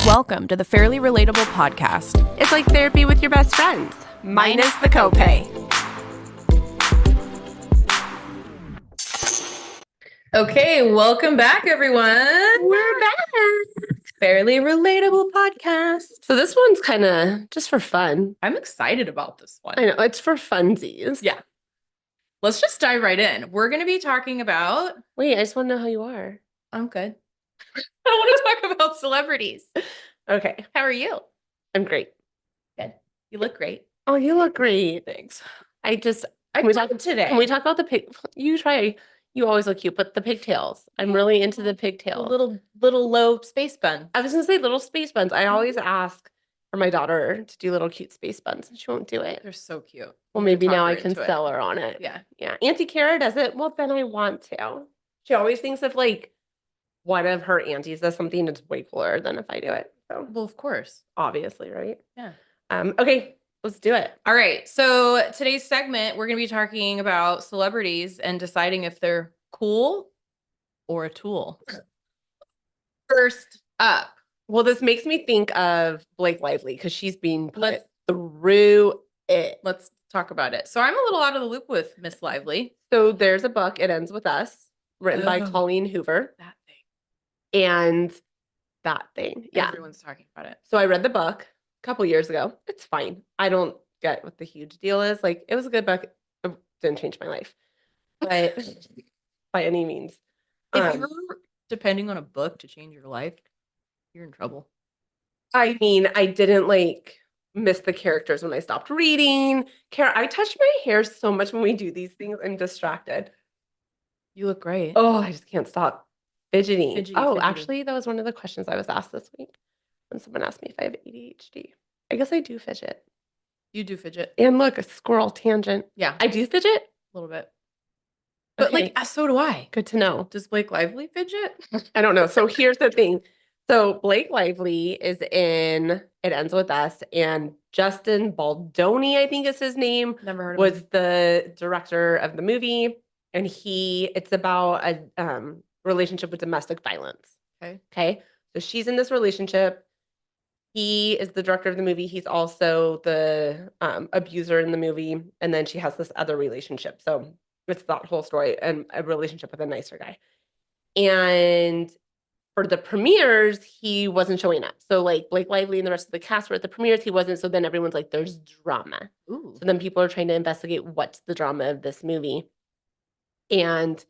Welcome to the Fairly Relatable Podcast. It's like therapy with your best friends, minus the copay. Okay, welcome back, everyone. We're back. Fairly Relatable Podcast. So this one's kind of just for fun. I'm excited about this one. I know, it's for funsies. Yeah. Let's just dive right in. We're going to be talking about... Wait, I just want to know how you are. I'm good. I want to talk about celebrities. Okay. How are you? I'm great. Good. You look great. Oh, you look great. Thanks. Can we talk today. Can we talk about the pig? You try. You always look cute, but the pigtails. I'm really into the pigtails. Little low space bun. I was going to say little space buns. I always ask for my daughter to do little cute space buns, and she won't do it. They're so cute. Well, maybe now I can sell her on it. Yeah. Yeah. Auntie Kara does it. Well, then I want to. She always thinks if like one of her aunties does something, it's way cooler than if I do it. So Well, of course. obviously, right? Yeah. Okay, let's do it. All right. So today's segment, we're going to be talking about celebrities and deciding if they're cool or a tool. First up. Well, this makes me think of Blake Lively because she's being put through it. Let's talk about it. So I'm a little out of the loop with Miss Lively. So there's a book, It Ends With Us, written by Oh. Colleen Hoover. That thing. And that thing. Yeah. Everyone's talking about it. So I read the book a couple years ago. It's fine. I don't get what the huge deal is. Like, it was a good book. It didn't change my life, but by any means. If you're depending on a book to change your life, you're in trouble. I mean, I didn't like miss the characters when I stopped reading. I touch my hair so much when we do these things. I'm distracted. You look great. Oh, I just can't stop fidgeting. Fidgety. Actually, that was one of the questions I was asked this week when someone asked me if I have ADHD. I guess I do fidget. You do fidget. And look, a squirrel tangent. Yeah, I do fidget? a little bit. But Okay. so do I. Good to know. Does Blake Lively fidget? I don't know. So here's the thing. So Blake Lively is in It Ends With Us, and Justin Baldoni, I think is his name, Never heard of was him. the director of the movie. And it's about a relationship with domestic violence. Okay. So she's in this relationship. He is the director of the movie. He's also the abuser in the movie. And then she has this other relationship. So it's that whole story and a relationship with a nicer guy. And for the premieres, he wasn't showing up. So like Blake Lively and the rest of the cast were at the premieres. He wasn't. So then everyone's like, there's drama. Ooh. So then people are trying to investigate what's the drama of this movie. And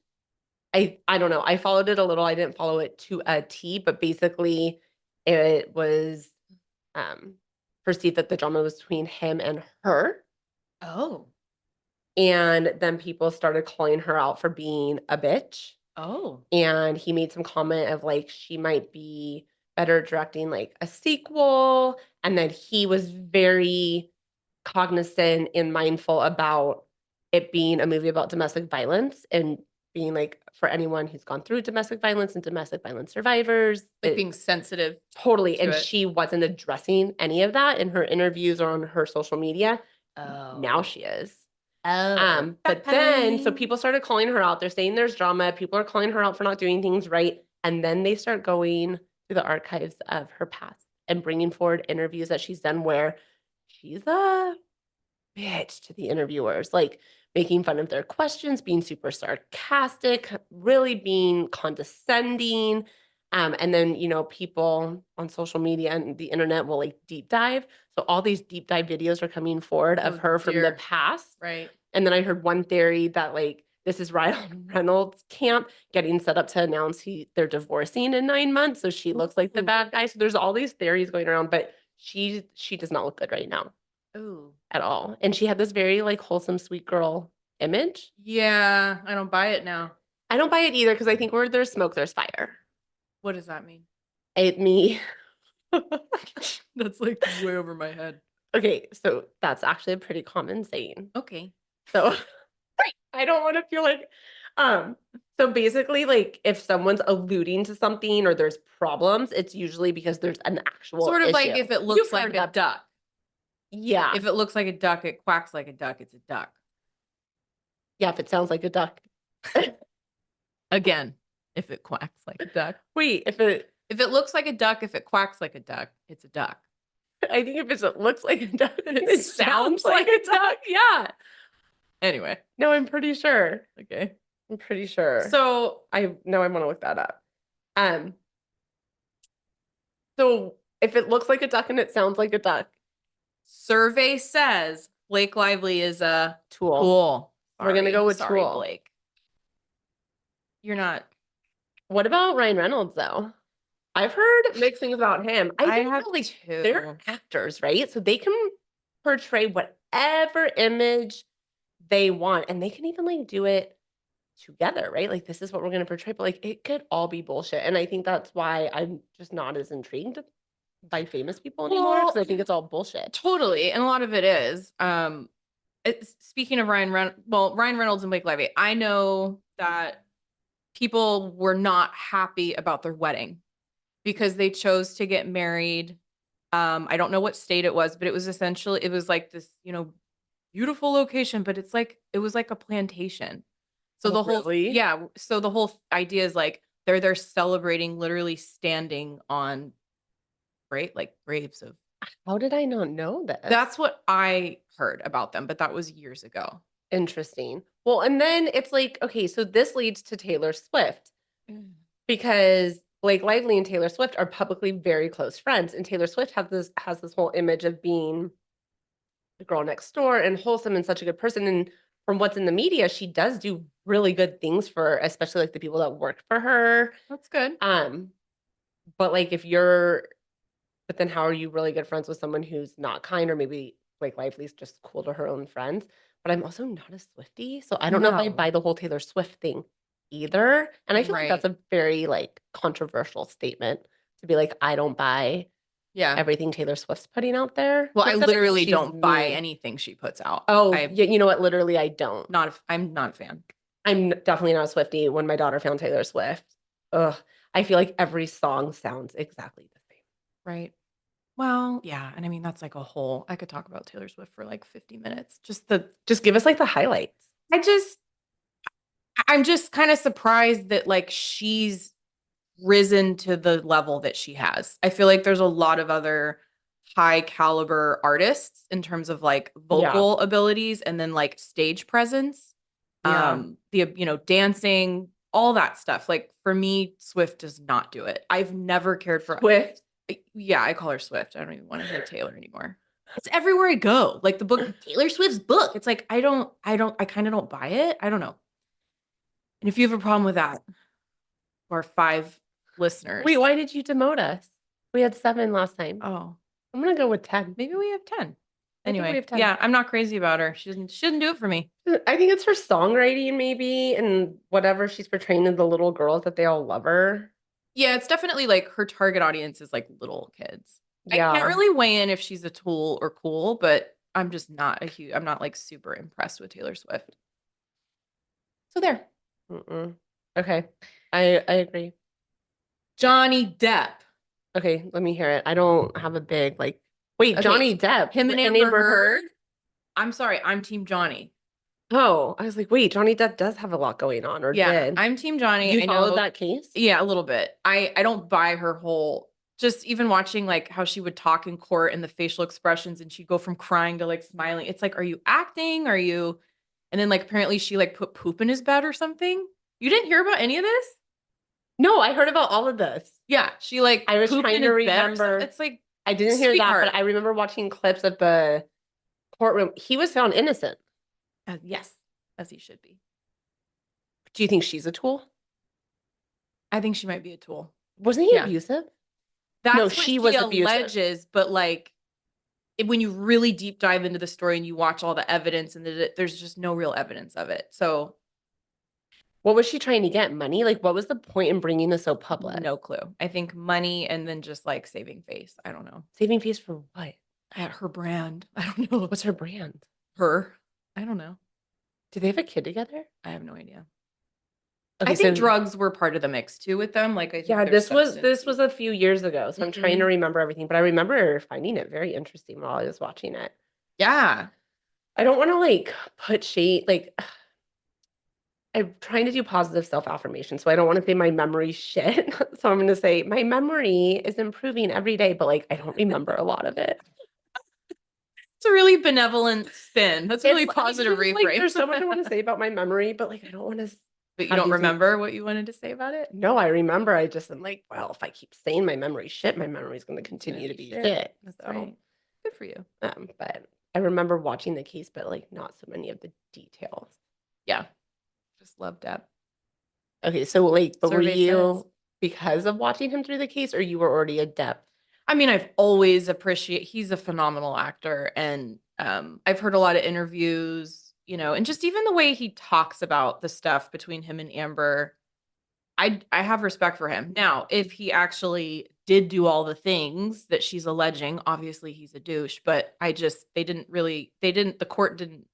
I don't know. I followed it a little. I didn't follow it to a T, but basically it was perceived that the drama was between him and her. Oh. And then people started calling her out for being a bitch. Oh. And he made some comment of like, she might be better directing like a sequel. And then he was very cognizant and mindful about it being a movie about domestic violence and being like, for anyone who's gone through domestic violence and domestic violence survivors. Like being sensitive. Totally. And it. she wasn't addressing any of that in her interviews or on her social media. Oh. Now she is. Oh. But then, so people started calling her out. They're saying there's drama. People are calling her out for not doing things right. And then they start going to the archives of her past and bringing forward interviews that she's done where she's a bitch to the interviewers, like making fun of their questions, being super sarcastic, really being condescending. And then, people on social media and the internet will like deep dive. So all these deep dive videos are coming forward of her from the past. Right. And then I heard one theory that like, this is Ryan Reynolds' camp getting set up to announce they're divorcing in 9 months. So she looks like the bad guy. So there's all these theories going around, but she does not look good right now. Ooh. At all. And she had this very like wholesome, sweet girl image. Yeah, I don't buy it now. I don't buy it either because I think where there's smoke, there's fire. What does that mean? Me. That's like way over my head. Okay, so that's actually a pretty common saying. Okay. So I don't want to feel like so basically like if someone's alluding to something or there's problems, it's usually because there's an actual Sort of issue. like if it looks like a duck. Yeah. If it looks like a duck, it quacks like a duck, it's a duck. Yeah, if it sounds like a duck. Again, if it quacks like a duck. Wait, if it If it looks like a duck, if it quacks like a duck, it's a duck. I think if it looks like a duck, then it sounds like a duck. Yeah. Anyway. No, I'm pretty sure. Okay. I'm pretty sure. So I want to look that up. So if it looks like a duck and it sounds like a duck, survey says Blake Lively is a tool. We're gonna go with Sorry, tool. Blake. You're not. What about Ryan Reynolds though? I've heard mixed things about him. I have like too. they're actors, right? So they can portray whatever image they want, and they can even like do it together, right? Like this is what we're gonna portray, but like it could all be bullshit. And I think that's why I'm just not as intrigued by famous people anymore, because I think it's all bullshit. Totally, and a lot of it is. Speaking of Ryan Reynolds and Blake Lively, I know that people were not happy about their wedding because they chose to get married. I don't know what state it was, but it was essentially, it was like this, beautiful location, but it was like a plantation. So the whole, yeah. So the whole idea is like, they're celebrating literally standing on, right? Like graves of. How did I not know this? That's what I heard about them, but that was years ago. Interesting. Well, and then it's like, okay, so this leads to Taylor Swift because Blake Lively and Taylor Swift are publicly very close friends, and Taylor Swift has this whole image of being the girl next door and wholesome and such a good person. And from what's in the media, she does do really good things for, especially like the people that work for her. That's good. But like but then how are you really good friends with someone who's not kind, or maybe Blake Lively's just cool to her own friends? But I'm also not a Swiftie, so I don't know if I buy the whole Taylor Swift thing either. And I feel like that's a very like controversial statement to be like, I don't buy everything Taylor Swift's putting out there. Well, I literally don't buy anything she puts out. Oh, yeah, you know what? Literally, I don't. I'm not a fan. I'm definitely not a Swiftie. When my daughter found Taylor Swift, I feel like every song sounds exactly the same. Right. Well, yeah, and I mean that's like I could talk about Taylor Swift for like 50 minutes. Just give us like the highlights. I'm just kind of surprised that like she's risen to the level that she has. I feel like there's a lot of other high caliber artists in terms of like vocal abilities and then like stage presence. Dancing, all that stuff. Like for me, Swift does not do it. I've never cared for Swift. Yeah, I call her Swift. I don't even want to hear Taylor anymore. It's everywhere I go. Like the book, Taylor Swift's book. It's like, I kind of don't buy it. I don't know. And if you have a problem with that, or 5 listeners. Wait, why did you demote us? We had 7 last time. Oh, I'm going to go with 10. Maybe we have 10. Anyway, we have 10. Yeah, I'm not crazy about her. She doesn't do it for me. I think it's her songwriting maybe, and whatever she's portraying to the little girls that they all love her. Yeah, it's definitely like her target audience is like little kids. Yeah. I can't really weigh in if she's a tool or cool, but I'm just not I'm not like super impressed with Taylor Swift. So there. Okay. I agree. Johnny Depp. Okay, let me hear it. I don't have a big like. Wait, okay. Johnny Depp. Him and Amber Heard. I'm sorry, I'm Team Johnny. Oh, I was like, wait, Johnny Depp does have a lot going on, or did? I'm Team Johnny. You followed that case? Yeah, a little bit. I don't buy her whole. Just even watching like how she would talk in court and the facial expressions, and she'd go from crying to like smiling. It's like, are you acting? Are you? And then like apparently she like put poop in his bed or something. You didn't hear about any of this? No, I heard about all of this. Yeah, she like I was trying to remember. It's like I didn't hear that, but I remember watching clips of the courtroom. He was found innocent. Yes, as he should be. Do you think she's a tool? I think she might be a tool. Wasn't he abusive? No, she was abusive. But like when you really deep dive into the story and you watch all the evidence, and there's just no real evidence of it. So what was she trying to get? Money? Like, what was the point in bringing this so public? No clue. I think money, and then just like saving face. I don't know. Saving face for what? At her brand. I don't know. What's her brand? Her. I don't know. Do they have a kid together? I have no idea. Okay, I think drugs were part of the mix too with them. Like, I think this was a few years ago, so I'm trying to remember everything. But I remember finding it very interesting while I was watching it. Yeah, I don't want to like put shade. Like, I'm trying to do positive self-affirmation, so I don't wanna say my memory's shit. So I'm gonna say my memory is improving every day, but, like, I don't remember a lot of it. It's a really benevolent spin. That's a really It's positive just, reframe. like, there's so much I wanna say about my memory, but, like, I don't wanna But you have don't these remember what you wanted to say about it? No, I remember, I just am like, "Well, if I keep saying my memory's shit, my memory's gonna It's gonna continue to be be shit. shit." That's So, right. Good for you. but I remember watching the case, but, like, not so many of the details. Yeah. Just love Depp. Okay, so, like, but were Survey says. you because of watching him through the case, or you were already adept? I mean, I've always he's a phenomenal actor, and, I've heard a lot of interviews, and just even the way he talks about the stuff between him and Amber, I have respect for him. Now, if he actually did do all the things that she's alleging, obviously he's a douche, but the court didn't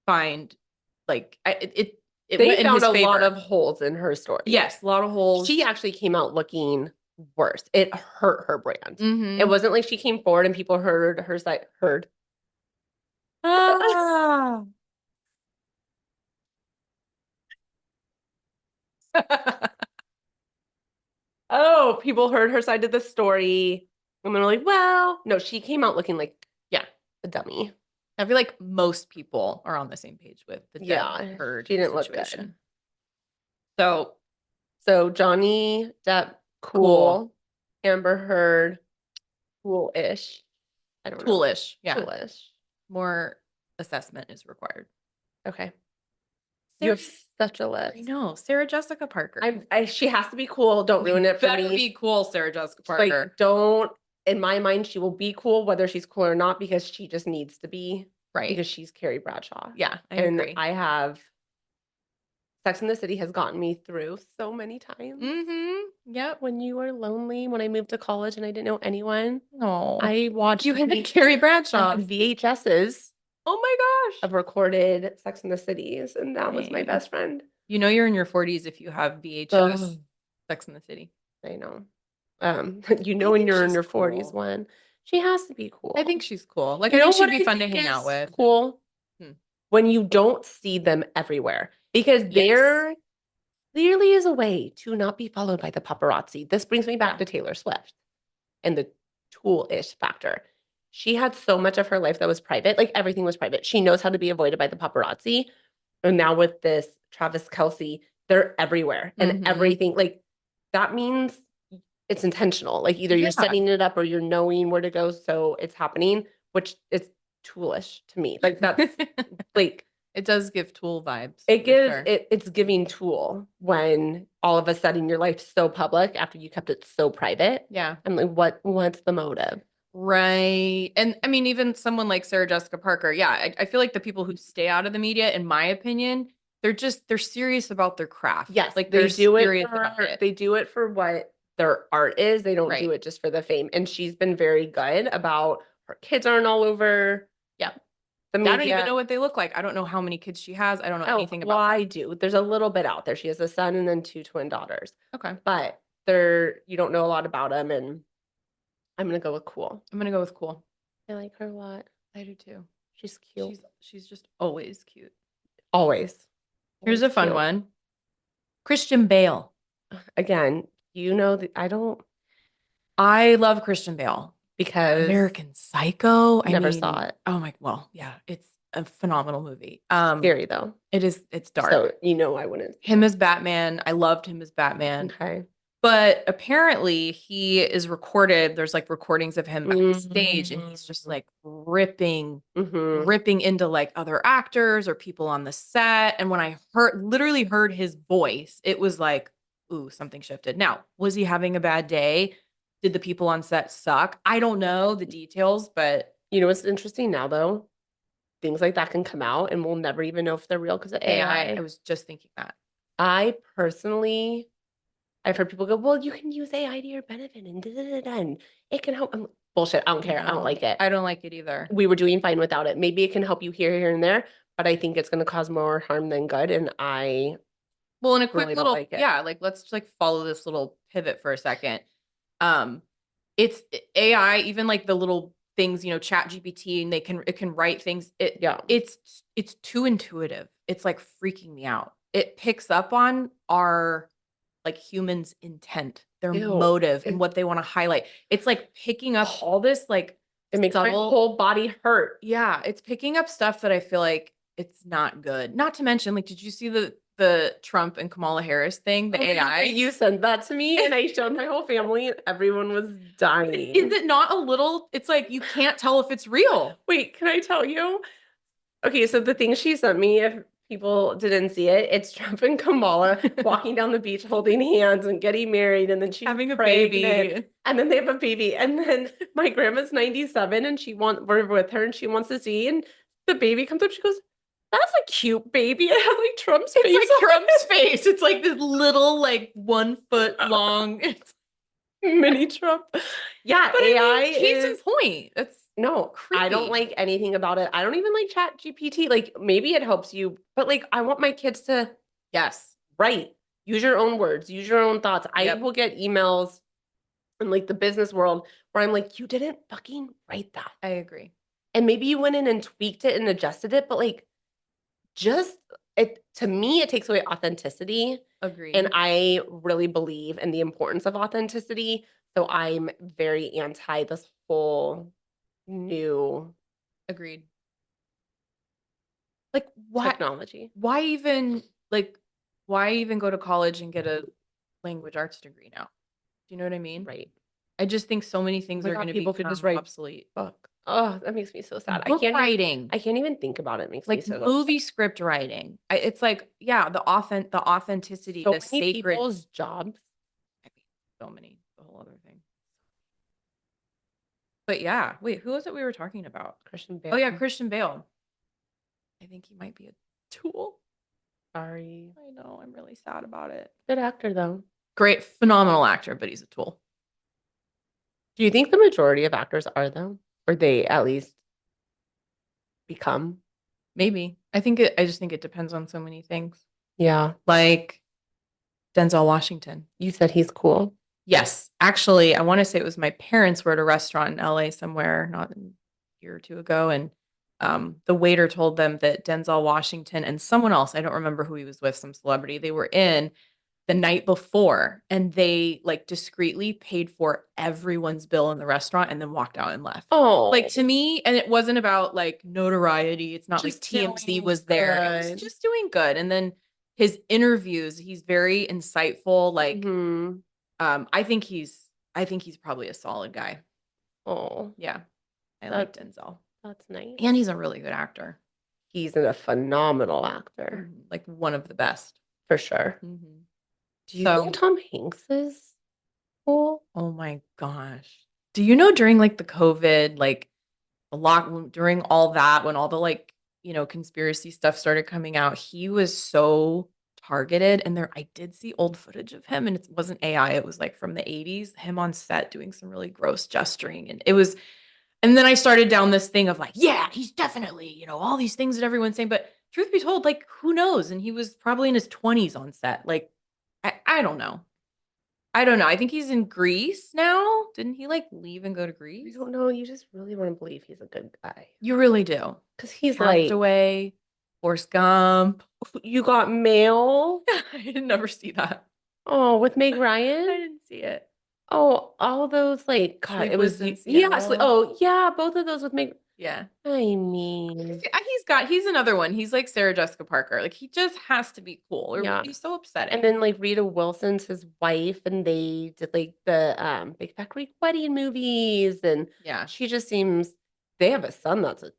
find, like, it They went in found his a lot favor. of holes in her story. Yes, a lot of holes. She actually came out looking worse. It hurt her brand. It Mhm. wasn't like she came forward and people heard her side heard. Ah. Oh, people heard her side of the story, and they're like, "Well," no, she came out looking like, yeah, a dummy. I feel like most people are on the same page with the Depp Yeah, Heard she didn't look good. situation. So So Johnny Depp, cool. cool. Amber Heard, cool-ish. I don't know. Toolish. Yeah. Cool-ish. More assessment is required. Okay. You have such a I list. know. Sarah Jessica Parker. She has to be cool. Don't ruin it for Better me. be cool, Sarah Jessica Parker. Like, don't in my mind, she will be cool whether she's cool or not because she just needs to be Right. because she's Carrie Bradshaw. Yeah, I And agree. I have Sex and the City has gotten me through so many times. Yep. When you were lonely, when I moved to college and I didn't know anyone, Oh, I watched you had Carrie I Bradshaw. had VHSs Oh my gosh. of recorded Sex and the Cities, and that was my Dang. best friend. You know you're in your 40s if you have VHS Ugh. Sex in the City. I know. You I know when think you're in she's your 40s cool. when she has to be cool. I think she's cool. Like, You I know think she'd what be I fun to think hang out is with. cool? Hmm. When you don't see them everywhere. Because Yes. there clearly is a way to not be followed by the paparazzi. This brings me back Yeah. to Taylor Swift and the tool-ish factor. She had so much of her life that was private, like everything was private. She knows how to be avoided by the paparazzi. And now with this Travis Kelce, they're everywhere and Mhm. everything. Like that means it's intentional. Like either you're Yeah. setting it up or you're knowing where to go, so it's happening, which is toolish to me. Like that's like It does give Tool vibes. it for gives sure. it's giving tool when all of a sudden your life's so public after you kept it so private. Yeah. I'm like, what's the motive? Right. And I mean, even someone like Sarah Jessica Parker, yeah, I feel like the people who stay out of the media, in my opinion, they're serious about their craft. Yes, Like they they're do it serious about for it. they do it for what their art is. They don't do Right. it just for the fame. And she's been very good about her kids aren't all over Yeah. the I don't even media. know what they look like. I don't know how many kids she has. I don't know Oh, anything well, about them. I do. There's a little bit out there. She has a son and then 2 twin daughters. Okay. But you don't know a lot about them, and I'm gonna go with cool. I'm gonna go with cool. I like her a lot. I do too. She's cute. She's just always cute. Always. Here's Always a fun cute. one. Christian Bale. Again, I love Christian Bale. because American Psycho. never saw it. Oh my, well, yeah, it's a phenomenal movie. Scary though. It's dark. So I wouldn't. Him as Batman, I loved him as Batman. Okay. But apparently he is recorded. There's like recordings of him backstage and he's just like ripping into like other actors or people on the set. And when I literally heard his voice, it was like, ooh, something shifted. Now, was he having a bad day? Did the people on set suck? I don't know the details, but You know what's interesting now though? Things like that can come out and we'll never even know if they're real because of AI. I was just thinking that. I've heard people go, well, you can use AI to your benefit and da, da, da, da, and it can help. Bullshit. I don't care. I don't like it. I don't like it either. We were doing fine without it. Maybe it can help you here, and there, but I think it's going to cause more harm than good. And Well, in a quick really don't little, like it. yeah, like let's like follow this little pivot for a second. It's AI, even like the little things, Chat GPT, and it can write things. It's too intuitive. It's like freaking me out. it picks up on our like humans' intent, their Ew. motive, and what they want to highlight. It's like picking up all this like It makes my subtle, whole body hurt. yeah, it's picking up stuff that I feel like it's not good. Not to mention, like, did you see the Trump and Kamala Harris thing, the Oh my God, AI? you sent that to me and I showed my whole family and everyone was dying. Is it not a little? It's like you can't tell if it's real. Wait, can I tell you? Okay, so the thing she sent me, if people didn't see it, it's Trump and Kamala walking down the beach holding hands and getting married, and then she's Having a pregnant, baby. and then they have a baby, and then my grandma's 97 and we're with her and she wants to see, and the baby comes up, she goes, "That's a cute baby." It has like Trump's face. It's like Trump's face. It's like this little, like 1 foot long. It's mini Trump. Yeah, but AI I mean, case in is point. That's no, I don't creepy. like anything about it. I don't even like Chat GPT. Like maybe it helps you, but like I want my kids to yes. write, use your own words, use your own thoughts. I Yep. will get emails in like the business world where I'm like, you didn't fucking write that. I agree. And maybe you went in and tweaked it and adjusted it, but like just it to me, it takes away authenticity. Agreed. And I really believe in the importance of authenticity. So I'm very anti this whole new Agreed. Like why technology. why even go to college and get a language arts degree now? Do you know what I mean? Right. I just think so many things my are God, going to people become could just write obsolete. Book. Oh, that makes me so sad. Book writing, I can't even think about it. It makes me like so movie script writing. It's like, yeah, the authenticity, so the many sacred. people's jobs. I mean, so many, the whole other thing. But yeah, wait, who was it we were talking about? Christian Bale. Oh yeah, Christian Bale. I think he might be a tool. Sorry. I know, I'm really sad about it. Good actor though. Great, phenomenal actor, but he's a tool. Do you think the majority of actors are though? Or they at least become? Maybe. I just think it depends on so many things. Yeah. Like Denzel Washington. You said he's cool. Yes. Actually, I want to say it was my parents were at a restaurant in LA somewhere, not a year or two ago. And the waiter told them that Denzel Washington and someone else, I don't remember who he was with, some celebrity, they were in the night before and they like discreetly paid for everyone's bill in the restaurant and then walked out and left. Oh. Like to me, and it wasn't about like notoriety. It's not like Just TMZ doing was there. It was good. just doing good. And then his interviews, he's very insightful. Like, Mhm. I think he's probably a solid guy. Oh, Yeah. I like Denzel. that's nice. And he's a really good actor. He's a phenomenal actor. Like one of the best. For sure. Mm-hmm. Do you think Tom Hanks is cool? Oh my gosh. Do you know during like the COVID, like during all that, when all the like, conspiracy stuff started coming out, he was so targeted. And I did see old footage of him and it wasn't AI. It was like from the 80s, him on set doing some really gross gesturing. And then I started down this thing of like, yeah, he's definitely, all these things that everyone's saying. But truth be told, like, who knows? And he was probably in his 20s on set. Like, I don't know. I don't know. I think he's in Greece now. Didn't he like leave and go to I Greece? don't know. You just really want to believe he's a good guy. You really do. Because he's Castaway, Forrest Gump. You got mail? I didn't never see that. Oh, with Meg I Ryan? didn't see it. Oh, all those like God, it was Sleepless in yeah. Seattle. Oh, yeah, both of those with Meg. Yeah. I mean, He's another one. He's like Sarah Jessica Parker. Like he just has to be cool or Yeah. he's so upsetting. and then like Rita Wilson's his wife, and they did like the Big Fat Greek Wedding movies, and yeah, she just seems they have a son that's a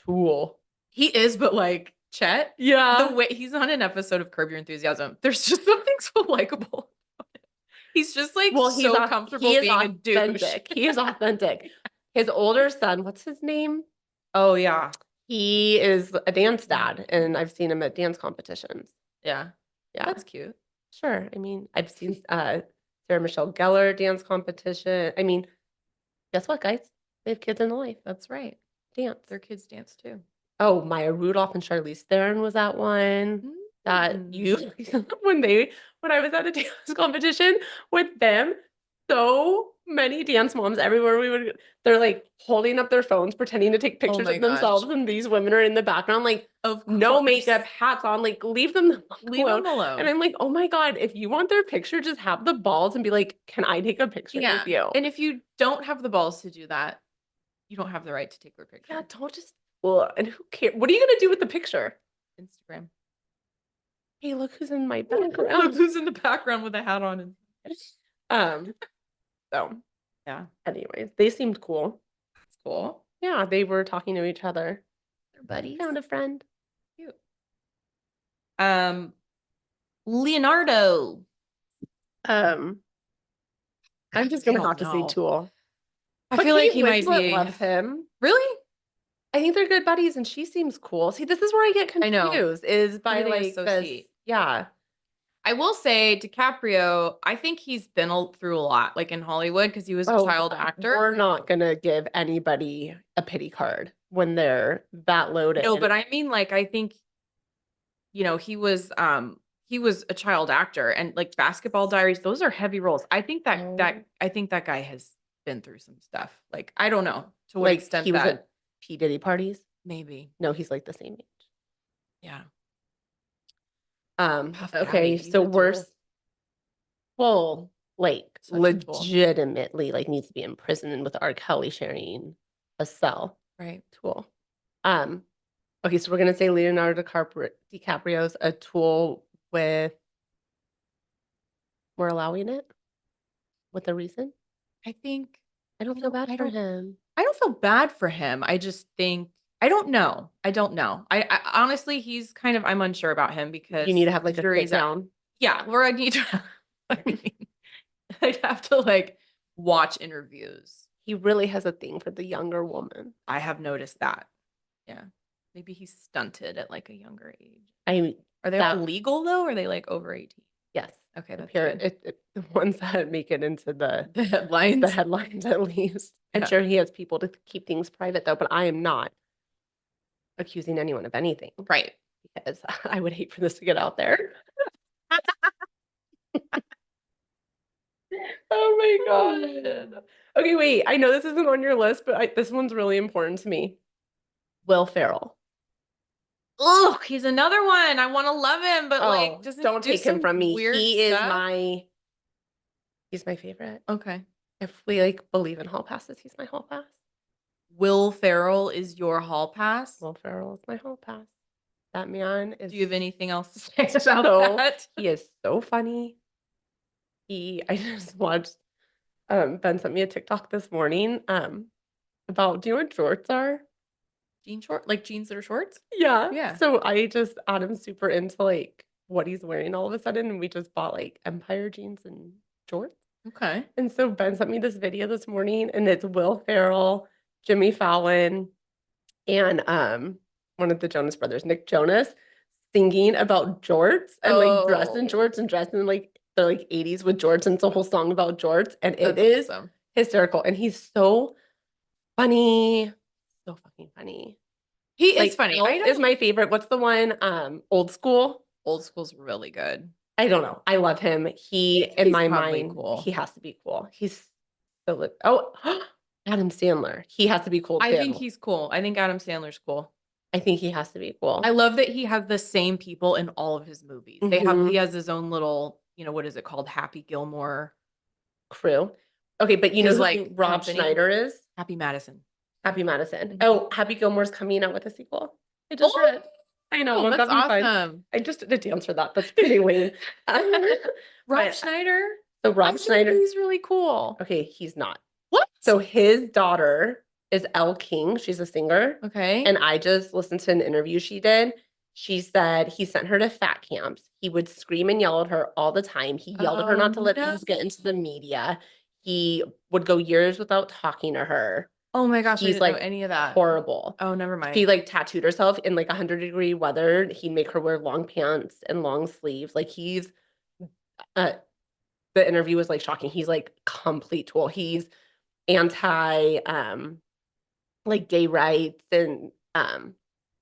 tool. he is, but like Chet, Yeah. the way he's on an episode of Curb Your Enthusiasm, there's just something so likable. He's just like so comfortable he is being a douche. authentic. He is authentic. His older son, what's his name? Oh yeah. He is a dance dad, and I've seen him at dance competitions. Yeah. Yeah, That's cute. sure. I mean, I've seen Sarah Michelle Gellar dance competition. I mean, guess what, guys? They have kids in the life. That's right. Dance. Their kids dance too. Oh, Maya Rudolph and Charlize Theron was at one. That you when I was at a dance competition with them, so many dance moms everywhere we would. They're like holding up their phones, pretending to take pictures my of themselves, gosh. and these women are in the background, like Of no course. makeup, hats on, like leave them the fuck Leave alone. them alone. And I'm like, oh my God, if you want their picture, just have the balls and be like, can I take a picture with you? And if you don't have the balls to do that, you don't have the right to take their picture. Yeah, don't just. Well, and who cares? What are you gonna do with the picture? Instagram. Hey, look who's in my Look background. who's in the background with a hat on. So Yeah, anyways, they seemed cool. it's cool. Yeah, they were talking to each other. They're buddies. Found a friend. Cute. Leonardo. I'm just gonna have to say Tool. I feel like he might Winslet be. loves him. Really? I think they're good buddies, and she seems cool. See, this is where I get I know. confused. Is by Everything is like so this. sweet. Yeah. I will say DiCaprio, I think he's been through a lot, like in Hollywood, because he was a child actor. We're not gonna give anybody a pity card when they're that loaded. No, but I mean, like, I think, he was a child actor, and like Basketball Diaries, those are heavy roles. I think that guy has been through some stuff. Like, I don't know to what like extent he was that at P. Diddy parties. maybe. No, he's like the same age. Yeah. Okay, daddy, so he's a we're tool. well, like Such a tool. legitimately like needs to be in prison with R. Kelly sharing a cell. Right. Tool. Okay, so we're gonna say Leonardo DiCaprio's a tool with. We're allowing it with a reason. I think I don't feel bad for him. I don't feel bad for him. I just think I don't know. I honestly, I'm unsure about him because You need to have like a sit jury's out. down. Yeah, where I need to. I mean, I'd have to like watch interviews. He really has a thing for the younger woman. I have noticed that. Yeah, maybe he's stunted at like a younger age. Are they all legal though? Or are they like over 18? Yes. Okay, that's the ones that make it into the headlines. The headlines, at least. I'm Yeah. sure he has people to keep things private, though. But I am not accusing anyone of anything, Right? because I would hate for this to get out there. Oh my God. Okay, wait. I know this isn't on your list, but this one's really important to me. Will Ferrell. Oh, he's another one. I want to love him, but like, don't take him from me. He is stuff? he's my favorite. Okay. If we like believe in hall passes, he's my hall pass. Will Ferrell is your hall pass? Will Ferrell is my hall pass. That man is. Do you have anything else to say about that? He is so funny. I just watched. Ben sent me a TikTok this morning. About, do you know what jorts are? Like jeans that are shorts? Yeah. Yeah. So Adam's super into like what he's wearing all of a sudden, and we just bought like Empire jeans and jorts. Okay. And so Ben sent me this video this morning, and it's Will Ferrell, Jimmy Fallon, and one of the Jonas Brothers, Nick Jonas, singing about jorts and like dressed in jorts and dressed in like they're like 80s with jorts, and it's a whole song about jorts, and it is awesome. Hysterical. And he's so funny. So fucking funny. He is funny. Is my favorite. What's the one? Old School. Old School's really good. I don't know. I love him. In my mind, cool. He has to be cool. He's so Adam Sandler. He has to be cool too. I think he's cool. I think Adam Sandler's cool. I think he has to be cool. I love that he has the same people in all of his movies. He has his own little, what is it called? Happy Gilmore crew. Okay, but you know like Rob Schneider is? Happy Madison. Happy Madison. Oh, Happy Gilmore's coming out with a sequel. I just read. I know. That's awesome. Fun. I just did a dance for that. That's pretty lame. Rob Schneider? So Rob Schneider. He's really cool. Okay, he's not. What? So his daughter is Elle King. She's a singer. Okay. And I just listened to an interview she did. She said he sent her to fat camps. He would scream and yell at her all the time. He yelled at her not to let things get into the media. He would go years without talking to her. Oh my gosh, he's I didn't like know any of that. Horrible. Oh, never mind. She like tattooed herself in like 100-degree weather. He'd make her wear long pants and long sleeves. Like he's the interview was like shocking. He's like complete tool. He's anti like gay rights, and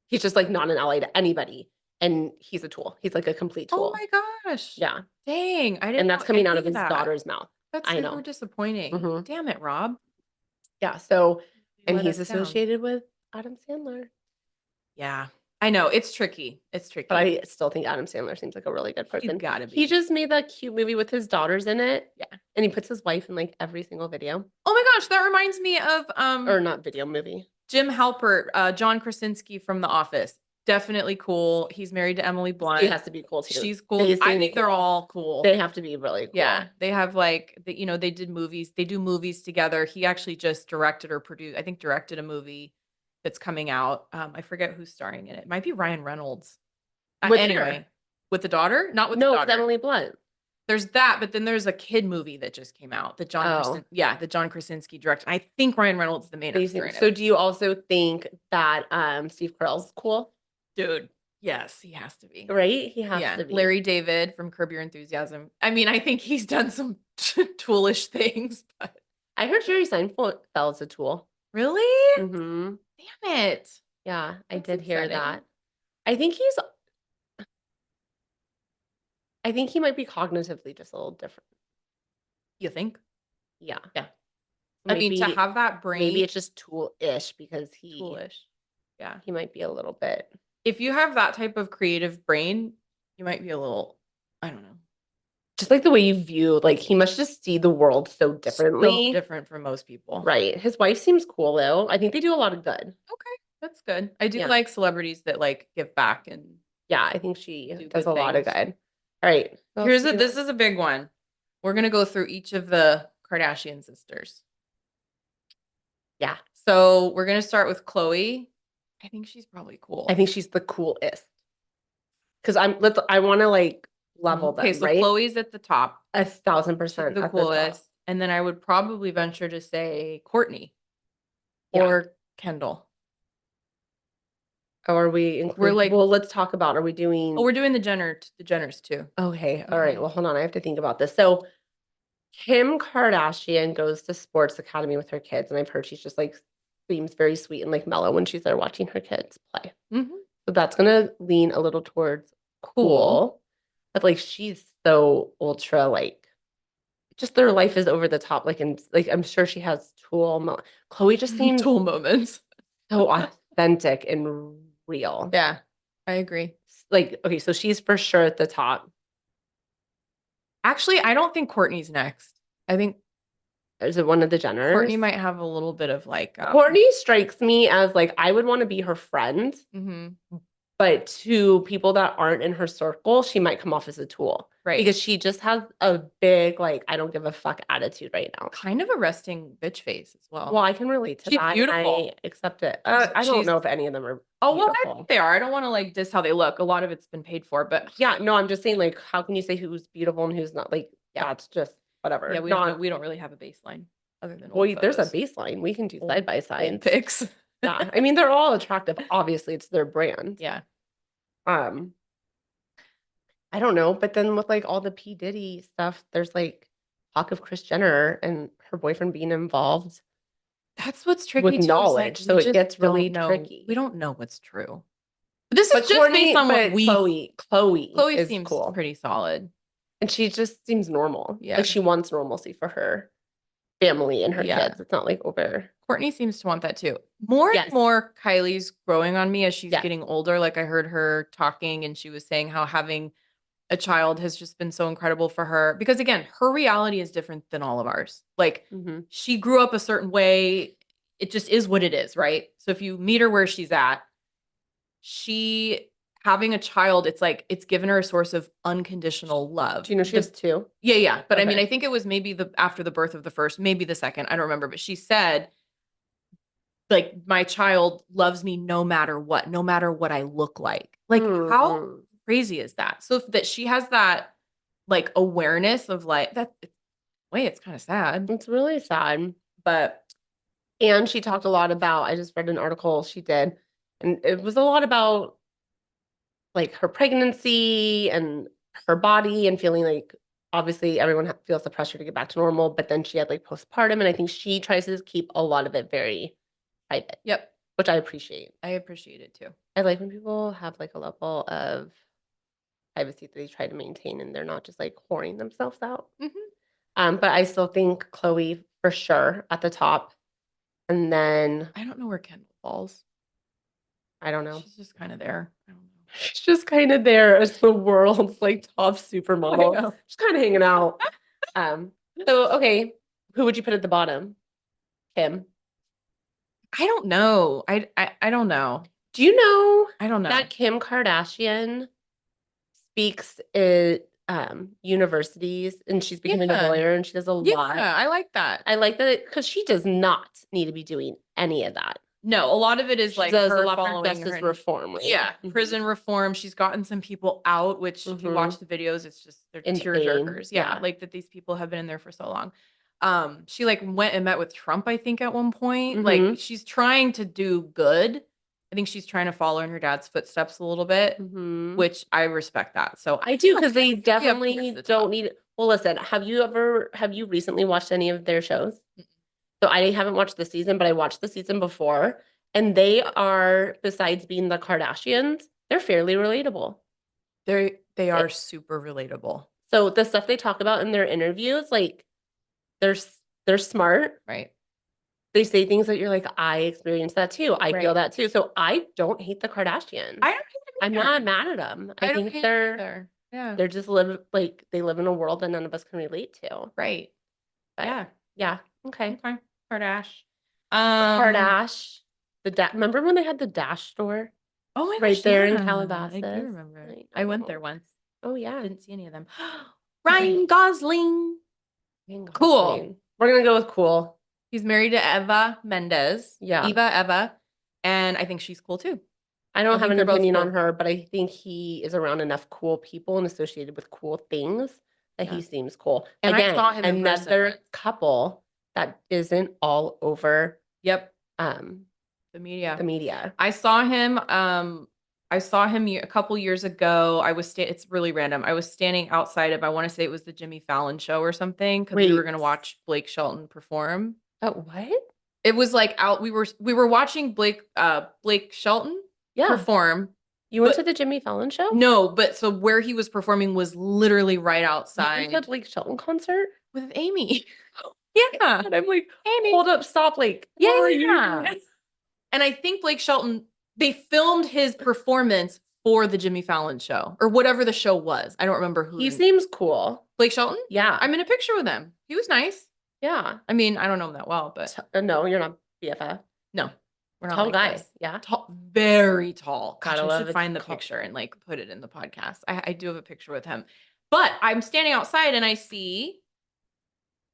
he's just like not an ally to anybody. And he's a tool. He's like a complete tool. Oh my gosh. Yeah. Dang. I didn't And that's know coming out any of his that. daughter's mouth. That's I super know. disappointing. Mhm. Damn it, Rob. Yeah, so You and let he's us down. associated with Adam Sandler. Yeah. I know. It's tricky. It's But tricky. I still think Adam Sandler seems like a really good He's person. gotta He be. just made that cute movie with his daughters in it, Yeah. and he puts his wife in, like, every single video. Oh my gosh, that reminds me of Or not video, movie. Jim Halpert, John Krasinski from The Office. Definitely cool. He's married to Emily She Blunt. has to be cool too. She's cool. They I seem think they're cool. all cool. They have to be really cool. Yeah, they have like they did movies. They do movies together. He actually just directed or produced, I think directed a movie that's coming out. I forget who's starring in it. It might be Ryan Reynolds. With Anyway, her. with the daughter? Not with No, the with daughter. Emily Blunt. There's that, but then there's a kid movie that just came out that that John Krasinski directed. I think Ryan Reynolds is the main actor in So it. do you also think that Steve Carell's cool? Dude, yes, he has to be. Right? He has to be. Larry David from Curb Your Enthusiasm. I mean, I think he's done some toolish things, but I heard Jerry Seinfeld's a tool. really? Mm-hmm. Damn it. Yeah, I That's did hear upsetting. that. I think he might be cognitively just a little different. You think? Yeah. Yeah. I mean, to have that brain. Maybe it's just tool-ish because toolish. Yeah. he might be a little bit. If you have that type of creative brain, you might be a little, I don't know. Just like the way you view, like he must just see the world so differently. So different from most people. Right. His wife seems cool though. I think they do a lot of good. Okay. That's good. I do Yeah. like celebrities that like give back and Yeah, I think she do does good a lot of things. good. All right. This is a big one. We're going to go through each of the Kardashian sisters. Yeah. So we're going to start with Khloe. I think she's probably cool. I think she's the coolest. Because I want to like level them, okay, so right? Khloe's at the top. 1,000% She's the at the coolest. top. And then I would probably venture to say Courtney Yeah. or Kendall. Or are we We're like, well, let's talk about, are we doing we're doing the Jenners too. Okay. All right. Well, hold on. I have to think about this. So Kim Kardashian goes to sports academy with her kids, and I've heard she's just like seems very sweet and like mellow when she's there watching her kids play. Mm-hmm. So that's gonna lean a little towards cool. But like she's so ultra like just their life is over the top. Like and like I'm sure she has Khloe just seems Tool moments. so authentic and real. Yeah, I agree. Like, okay, so she's for sure at the top. Actually, I don't think Courtney's next. I think Is it one of the Jenners? Courtney might have a little bit of like Courtney strikes me as like I would want to be her friend, but to people that aren't in her circle, she might come off as a tool. Right. Because she just has a big, like, I don't give a fuck attitude right now. Kind of a resting bitch face as well. Well, I can relate to She's that. beautiful. I accept it. I don't know if any of them are Oh, well, I beautiful. think they are. I don't want to like diss how they look. A lot of it's been paid for, but Yeah, no, I'm just saying, like, how can you say who's beautiful and who's not? Like, that's just whatever. yeah, we don't really have a baseline other than Well, there's a photos. baseline. We can do side by side pics. Yeah, I mean, they're all attractive. Obviously, it's their brand. Yeah. I don't know, but then with like all the P. Diddy stuff, there's like talk of Kris Jenner and her boyfriend being involved That's what's tricky with too, is, knowledge. like, So we it just gets really don't know. tricky. We don't know what's true. But this But is just based on what we Chloe is seems cool. pretty solid. And she just seems normal. Yeah. Like she wants normalcy for her family and her Yeah. kids. It's not like over. Courtney seems to want that too. More Yes. and more Kylie's growing on me as she's Yes. getting older. Like I heard her talking and she was saying how having a child has just been so incredible for her. Because again, her reality is different than all of ours. Like she grew up a certain way. It just is what it is, right? So if you meet her where she's at, she having a child, it's like it's given her a source of unconditional love. Do you know she has two? Yeah. But I mean, Okay. I think it was maybe after the birth of the first, maybe the second. I don't remember. But she said, like, my child loves me no matter what I look like. Like, how crazy is that? So that she has that like awareness of like that way, it's kind of sad. It's really sad. And she talked a lot about, I just read an article she did, and it was a lot about like her pregnancy and her body and feeling like obviously everyone feels the pressure to get back to normal, but then she had like postpartum, and I think she tries to keep a lot of it very private. Yep. Which I appreciate. I appreciate it too. I like when people have like a level of privacy that they try to maintain and they're not just like whoring themselves out. But I still think Chloe for sure at the top. And then I don't know where Kendall falls. I don't know. She's just kind of there. I don't know. She's just kind of there as the world's like top I supermodel. know. She's kind of hanging out. So okay, who would you put at the bottom? Kim. I don't know. I don't know. Do you know I don't know. that Kim Kardashian speaks at universities and she's becoming a Yeah. lawyer and she does a lot. Yeah, I like that. I like that because she does not need to be doing any of that. No, a lot of it is She like does a her lot for following justice her. reform. Right? Yeah, Mhm. prison reform. She's gotten some people out, which if you watch the videos, it's just they're Insane. tearjerkers. Yeah, Yeah. like that these people have been in there for so long. She like went and met with Trump, I think, at one point. Like Mhm. she's trying to do good. I think she's trying to follow in her dad's footsteps a little bit, Mhm. which I respect that. So I do because they Yeah, definitely pick the don't top. need. Well, listen, have you recently watched any of their shows? So I haven't watched this season, but I watched the season before, and they are, besides being the Kardashians, they're fairly relatable. They are super relatable, So the stuff they talk about in their interviews, like they're smart. right? They say things that you're like, I experienced that too. I feel Right. that too. So I don't hate the Kardashians. I don't hate them I'm either. not mad at them. I I don't think hate they're either. Yeah. they're just they live in a world that none of us can relate to. Right. But Yeah. yeah. Okay. Okay. Kardash. Remember when they had the Dash store Oh my right gosh, there in yeah. Calabasas? I do remember. I I went know. there once. Oh yeah. Didn't see any of them. Ryan Gosling. Ryan Cool. Gosling. We're gonna go with cool. He's married to Eva Mendes. Yeah. Eva. And I think she's cool too. I don't I have think an they're both opinion on cool. her, but I think he is around enough cool people and associated with cool things that Yeah. he seems cool. And Again, I saw him in person another once. couple that isn't all over Yep. the The media. media. I saw him a couple years ago. It's really random. I was standing outside of, I want to say it was the Jimmy Fallon show or something, because we were Wait. going to watch Blake Shelton perform. Oh, what? It was like we were watching Blake Shelton Yeah. perform. You went to the Jimmy Fallon show? No, but so where he was performing was literally right You outside went to the Blake Shelton concert? with Amy. Yeah. And I'm like, Amy. hold up, stop, like, what are you Yeah. doing? And I think Blake Shelton, they filmed his performance for the Jimmy Fallon show or whatever the show was. I don't remember who. He seems cool. Blake Shelton? Yeah. I'm in a picture with him. He was nice. Yeah. I mean, I don't know him that well, but No, you're not BFF. no. We're not Tall like guy. this. Yeah. Tall, very tall. Gosh, Gotta I love should a find the tall- picture and like put it in the podcast. I do have a picture with him. But I'm standing outside and I see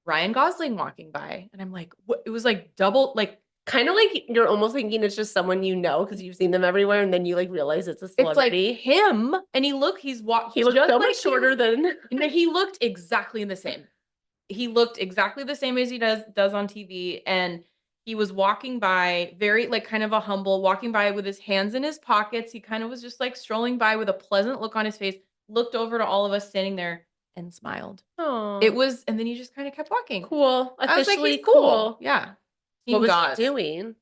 Ryan Gosling walking by. And I'm like, what? It was like double, like Kind of like you're almost thinking it's just someone you know because you've seen them everywhere, and then you like realize it's a it's like celebrity. him. And he looked He just looks so like much shorter than. he looked exactly the same. He looked exactly the same as he does on TV. And he was walking by very like kind of a humble, walking by with his hands in his pockets. He kind of was just like strolling by with a pleasant look on his face, looked over to all of us standing there and smiled. Oh, It was, and then he just kind of kept walking. cool. I was like, Officially he's cool. Yeah. What was God. he doing?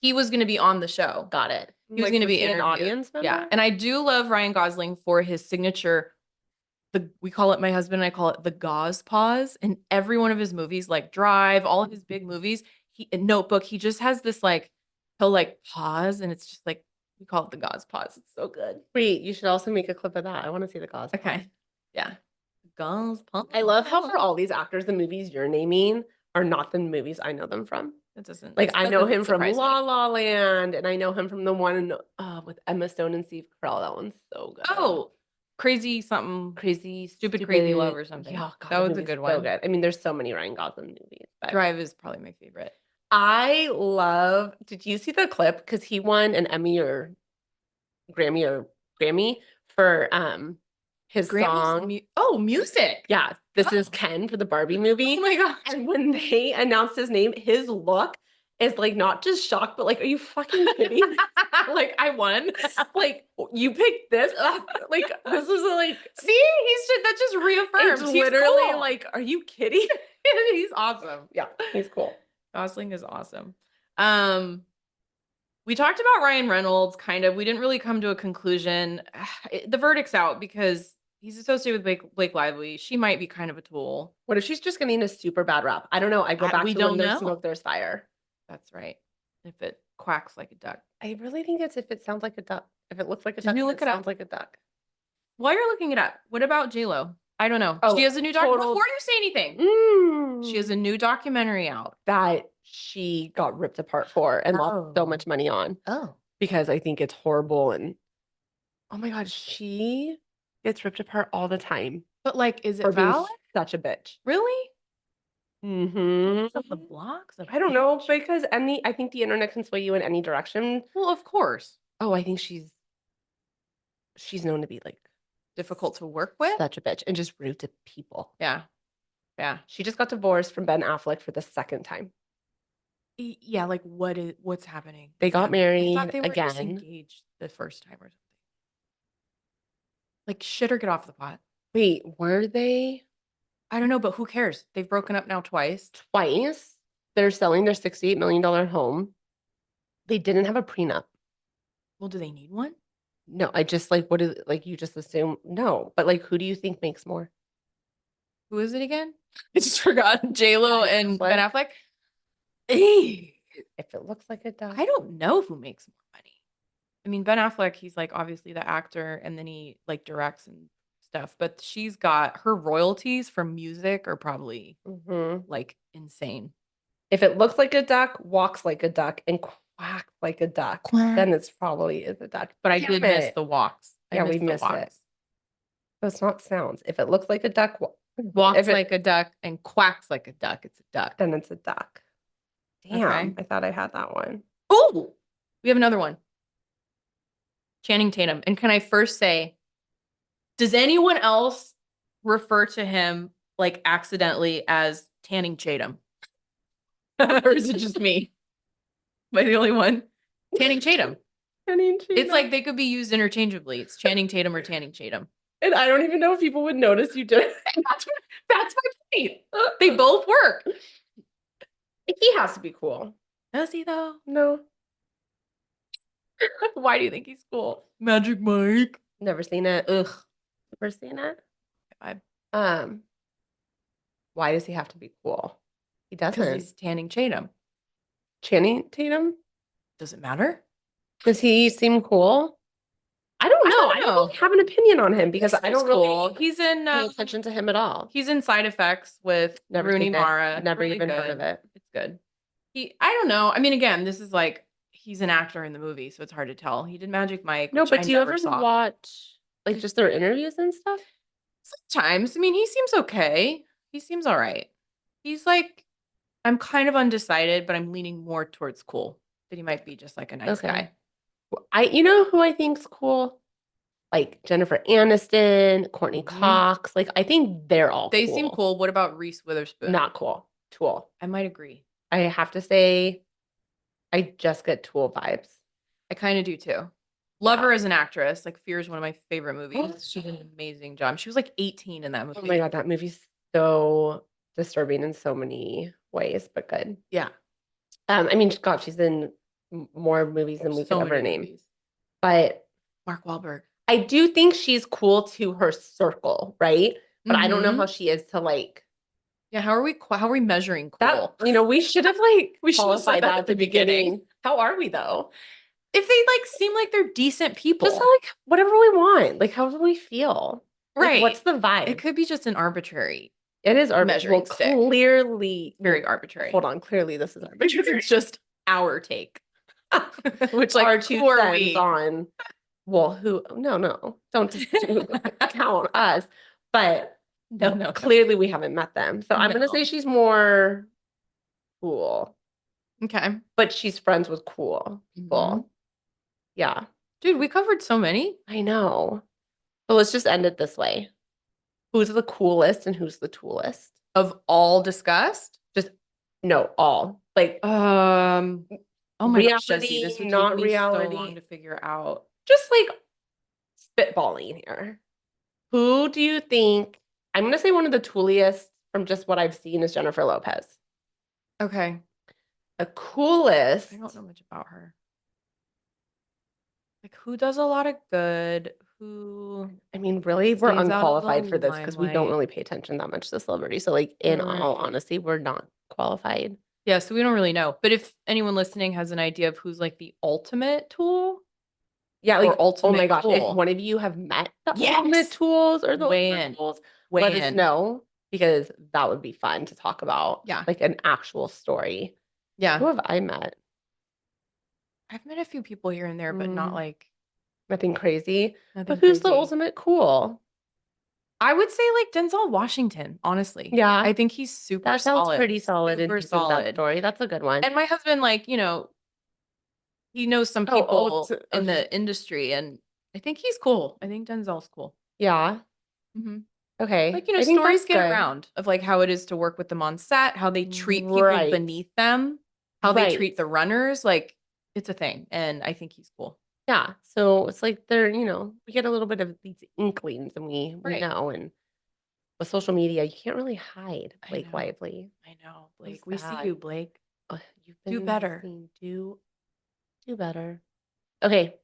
He was going to be on the show. Got it. He was going to be an interviewed. audience member. Yeah. And I do love Ryan Gosling for his signature. We call it, my husband and I call it the gauze pause. In every one of his movies, like Drive, all of his big movies, Notebook, he just has this like, he'll like pause and it's just like, we call it the gauze pause. It's so good. Wait, you should also make a clip of that. I want to see the gauze. Okay. pause. Yeah. Gauze pause. I love how for all these actors, the movies you're naming are not the movies I know them from. That doesn't Like I that know doesn't him from surprise me. La La Land, and I know him from the one with Emma Stone and Steve Carell. That one's so good. Oh, crazy something. Crazy, Stupid Crazy Love or something. Yeah, God, That was a movie's good So one. good. I mean, there's so many Ryan Gosling movies. But Drive is probably my favorite. I love. Did you see the clip? Because he won an Emmy or Grammy for his song. Music. Yeah, this is Ken for the Barbie movie. Oh my gosh. And when they announced his name, his look is like not just shocked, but like, are you fucking kidding me? Like I won. Like you picked this? Like this is like See, that just reaffirms. it's He's literally cool. like, are you kidding? He's awesome. Yeah, he's cool. Gosling is awesome. We talked about Ryan Reynolds, kind of. We didn't really come to a conclusion. The verdict's out because He's associated with Blake Lively. She might be kind of a tool. What if she's just getting a super bad rap? I don't know. I go back We to don't when there's know. smoke, there's fire. That's right. If it quacks like a duck. I really think it's if it sounds like a duck. If it looks like a duck, you look it it up? sounds like a duck. While you're looking it up, what about J-Lo? I don't know. Oh, she has a new total- Before you say anything, she has a new documentary out. that she got ripped apart for and lost so much money on. Oh. Because I think it's horrible and oh my God, she gets ripped apart all the time. But like, is For it being valid? such a bitch. Really? Mm-hmm. Of the blocks? I don't know, because I think the internet can sway you in any direction. Well, of course. Oh, I think she's known to be like Difficult to work with? such a bitch and just rude to people. Yeah. Yeah. She just got divorced from Ben Affleck for the second time. Yeah, like what's happening? They got I married thought they were just again. engaged the first time or something. Like shit or get off the pot. Wait, were they I don't know, but who cares? They've broken up now twice. twice? They're selling their $68 million home. They didn't have a prenup. Well, do they need one? No, I just like what is like you just assume no, but like who do you think makes more? Who is it again? I just forgot. J-Lo and Ben Affleck. If it looks like a duck. I don't know who makes more money. I mean, Ben Affleck, he's like obviously the actor and then he like directs and stuff, but she's got her royalties from music are probably like insane. If it looks like a duck, walks like a duck, and quacks like a duck, then it's probably is a duck. But I did miss the walks. Yeah, we missed it. So it's not sounds. If it looks like a duck, walks like a duck and quacks like a duck, it's a duck. Then it's a duck. Damn, Okay. I thought I had that one. Oh, we have another one. Channing Tatum. And can I first say, does anyone else refer to him like accidentally as Tanning Tatum? Or is it just me? Am I the only one? Channing Tatum. Channing Tatum. It's like they could be used interchangeably. It's Channing Tatum or Tanning Tatum. And I don't even know if people would notice you did. That's my point. They both work. He has to be cool. Does he though? No. Why do you think he's cool? Magic Mike. Never seen it. Ugh. Never seen it. Why does he have to be cool? He doesn't. Because he's Channing Tatum. Channing Tatum? Does it matter? Does he seem cool? I don't know. I don't really have an opinion on him because I don't really He's in pay attention to him at all. He's in Side Effects with Rooney Mara. Never even heard of it. It's good. I don't know. I mean, again, this is like he's an actor in the movie, so it's hard to tell. He did Magic Mike. No, but do you ever watch like just their interviews and stuff? Sometimes. I mean, he seems okay. He seems all right. He's like, I'm kind of undecided, but I'm leaning more towards cool. That he might be just like a nice guy. You know who I think's cool? Like Jennifer Aniston, Courtney Cox. Like I think they're all They seem cool. What about Reese Witherspoon? Not cool. Tool. I might agree. I have to say, I just get Tool vibes. I kind of do too. Love her as an actress. Like Fear is one of my favorite movies. She did an amazing job. She was like 18 in that movie. Oh my God, that movie's so disturbing in so many ways, but good. Yeah. I mean, God, she's in more movies than we could ever name. But Mark Wahlberg. I do think she's cool to her circle, right? But I don't know how she is to like. Yeah, how are we measuring cool? That, we should have like we should have said that at the beginning. How are we though? If they like seem like they're decent people, just like whatever we want, like however we feel, right? Like, what's the vibe? It could be just an arbitrary. It is arbitrary. Measuring stick. Clearly, very arbitrary. Hold on, clearly this is arbitrary. Because it's just our take, which like our 2 cents on. Well, no, don't count us. But no, clearly we haven't met them. So I'm gonna say she's more cool. Okay, but she's friends with cool people. Yeah, dude, we covered so many. I know. But let's just end it this way. Who's the coolest and who's the toolest? Of all discussed? Just no, all. Like oh my reality, gosh, Jesse, this would not take me reality. so long to figure out. Just like spitballing here. Who do you think? I'm gonna say one of the tooliest from just what I've seen is Jennifer Lopez. Okay. The coolest. I don't know much about her. Like, who does a lot of good? Who I mean, really, we're stays out of the unqualified for this because we don't limelight? really pay attention that much to celebrity. So, like, in all Right. honesty, we're not qualified. Yeah, so we don't really know. But if anyone listening has an idea of who's like the ultimate tool Yeah, or like, oh my ultimate gosh, if cool, one of you have met the ultimate yes, tools or the weigh ultimate in, tools, weigh let us in. know because that would be fun to talk about. Yeah. Like an actual story. Who Yeah. have I met? I've met a few people here and there, but not Mm, like nothing crazy. But nothing who's the crazy. ultimate cool? I would say like Denzel Washington, honestly. Yeah, I think he's super that sounds solid. pretty solid in Super his solid. backstory. That's a good one. And my husband, like, he knows some Oh, people in the industry, and I think he's cool. I think Denzel's cool. yeah. Hmm. Okay. Like, I think stories that's get good. around of like how it is to work with them on set, how they treat people Right. beneath them, how they Right. treat the runners. Like, it's a thing. And I think he's cool. Yeah. So it's like they're, we get a little bit of these inklings and we Right. know. And with social media, you can't really hide I Blake know. Lively. I know, So Blake. We see sad. you, Blake. You've Do been better. seen. Do better. Okay.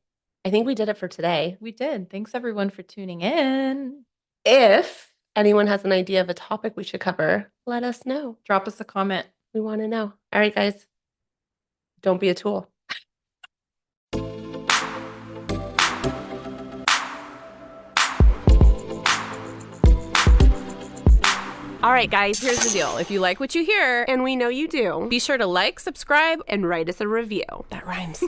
I think we did it for today. We did. Thanks everyone for tuning in. If anyone has an idea of a topic we should cover, let us know. Drop us a comment. We want to know. All right, guys. Don't be a tool. All right, guys, here's the deal. If you like what you hear, And we know you do, be sure to like, subscribe, and write us a review. that rhymes.